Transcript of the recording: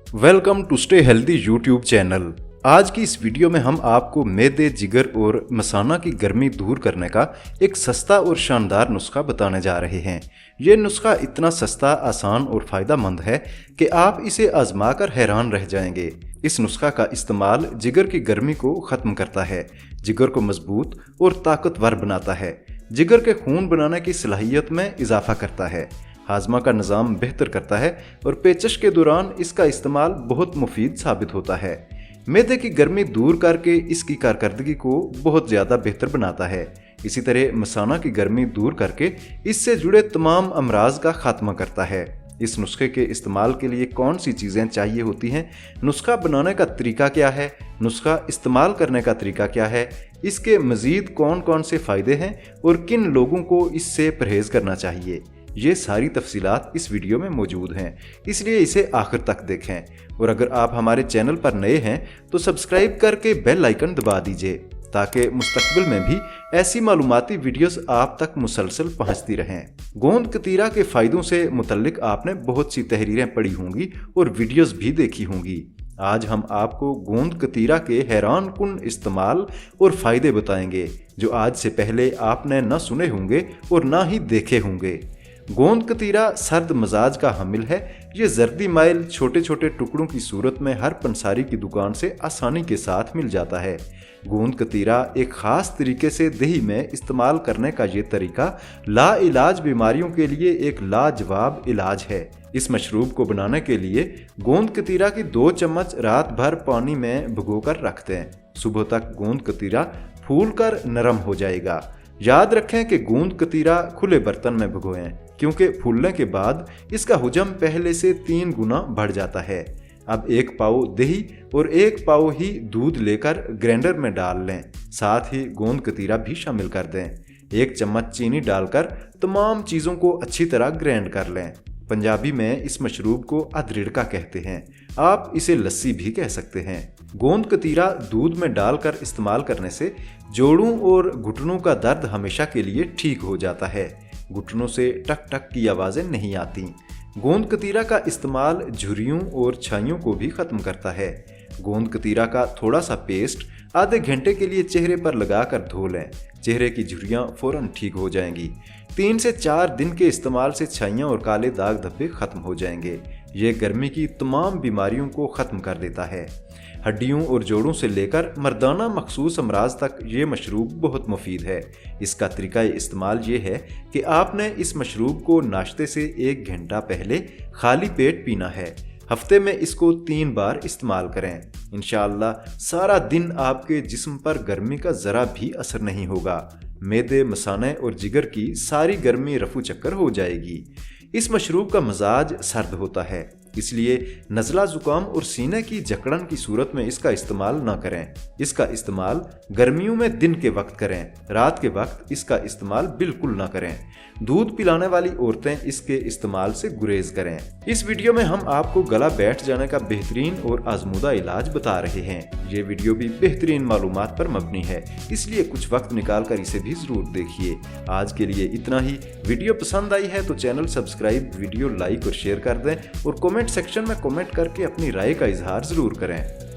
Welcome to stay healthy YouTube channel. आज की इस वीडियो में हम आपको मैदे, जिगर और मसाना की गर्मी दूर करने का एक सस्ता और शानदार नुस्खा बताने जा रहे हैं। ये नुस्खा इतना सस्ता, आसान और फ़ायदेमंद है कि आप इसे आजमा कर हैरान रह जाएंगे। इस नुस्खा का इस्तेमाल जिगर की गर्मी को ख़त्म करता है, जिगर को मजबूत और ताकतवर बनाता है, जिगर के खून बनाने की सलाहियत में इजाफा करता है, हाजमा का निज़ाम बेहतर करता है और पेचश के दौरान इसका इस्तेमाल बहुत मुफीद साबित होता है। मैदे की गर्मी दूर करके इसकी कारकर्दगी को बहुत ज़्यादा बेहतर बनाता है। इसी तरह मसाना की गर्मी दूर करके इससे जुड़े तमाम अमराज का खात्मा करता है। इस नुस्खे के इस्तेमाल के लिए कौन सी चीज़ें चाहिए होती हैं, नुस्खा बनाने का तरीका क्या है, नुस्खा इस्तेमाल करने का तरीका क्या है, इसके मज़ीद कौन कौन से फ़ायदे हैं और किन लोगों को इससे परहेज़ करना चाहिए, ये सारी तफसीलात इस वीडियो में मौजूद हैं, इसलिए इसे आखिर तक देखें। और अगर आप हमारे चैनल पर नए हैं तो सब्सक्राइब करके बेल आइकन दबा दीजिए ताकि मुस्तकबिल में भी ऐसी मालूमाती वीडियोस आप तक मुसलसल पहुंचती रहें। गोंद कतीरा के फ़ायदों से मुतल्लिक आपने बहुत सी तहरीरें पढ़ी होंगी और वीडियोस भी देखी होंगी। आज हम आपको गोंद कतीरा के हैरान कुन इस्तेमाल और फ़ायदे बताएंगे जो आज से पहले आपने न सुने होंगे और ना ही देखे होंगे। गोंद कतीरा सर्द मजाज का हामिल है। ये जर्दी माइल छोटे छोटे टुकड़ों की सूरत में हर पंसारी की दुकान से आसानी के साथ मिल जाता है। गोंद कतीरा एक ख़ास तरीके से दही में इस्तेमाल करने का ये तरीका लाइलाज बीमारियों के लिए एक लाजवाब इलाज है। इस मशरूब को बनाने के लिए गोंद कतीरा की 2 चम्मच रात भर पानी में भिगोकर रख दें। सुबह तक गोंद कतीरा फूल कर नरम हो जाएगा। याद रखें कि गोंद कतीरा खुले बर्तन में भिगोएं क्योंकि फूलने के बाद इसका हुजम पहले से 3 गुना बढ़ जाता है। अब 1 पाव दही और 1 पाव ही दूध लेकर ग्राइंडर में डाल लें, साथ ही गोंद कतीरा भी शामिल कर दें। 1 चम्मच चीनी डालकर तमाम चीज़ों को अच्छी तरह ग्राइंड कर लें। पंजाबी में इस मशरूब को अदरिड़का कहते हैं, आप इसे लस्सी भी कह सकते हैं। गोंद कतीरा दूध में डालकर इस्तेमाल करने से जोड़ों और घुटनों का दर्द हमेशा के लिए ठीक हो जाता है। घुटनों से टक टक की आवाज़ें नहीं आती। गोंद कतीरा का इस्तेमाल झुर्रियों और छाइयों को भी ख़त्म करता है। गोंद कतीरा का थोड़ा सा पेस्ट आधे घंटे के लिए चेहरे पर लगाकर धो लें, चेहरे की झुर्रियाँ फ़ौरन ठीक हो जाएंगी। 3 से 4 दिन के इस्तेमाल से छाइयाँ और काले दाग धब्बे ख़त्म हो जाएंगे। ये गर्मी की तमाम बीमारियों को ख़त्म कर देता है। हड्डियों और जोड़ों से लेकर मर्दाना मखसूस अमराज तक ये मशरूब बहुत मुफीद है। इसका तरीका इस्तेमाल ये है कि आपने इस मशरूब को नाश्ते से 1 घंटा पहले खाली पेट पीना है। हफ्ते में इसको 3 बार इस्तेमाल करें। इंशाअल्लाह सारा दिन आपके जिस्म पर गर्मी का ज़रा भी असर नहीं होगा। मैदे, मसाने और जिगर की सारी गर्मी रफू चक्कर हो जाएगी। इस मशरूब का मजाज सर्द होता है, इसलिए नज़ला ज़ुकाम और सीने की जकड़न की सूरत में इसका इस्तेमाल न करें। इसका इस्तेमाल गर्मियों में दिन के वक्त करें, रात के वक्त इसका इस्तेमाल बिल्कुल न करें। दूध पिलाने वाली औरतें इसके इस्तेमाल से गुरेज करें। इस वीडियो में हम आपको गला बैठ जाने का बेहतरीन और आजमूदा इलाज बता रहे हैं। ये वीडियो भी बेहतरीन मालूमात पर मबनी है, इसलिए कुछ वक्त निकाल कर इसे भी ज़रूर देखिए। आज के लिए इतना ही। वीडियो पसंद आई है तो चैनल सब्सक्राइब, वीडियो लाइक और शेयर कर दें और कमेंट सेक्शन में कमेंट करके अपनी राय का इजहार ज़रूर करें।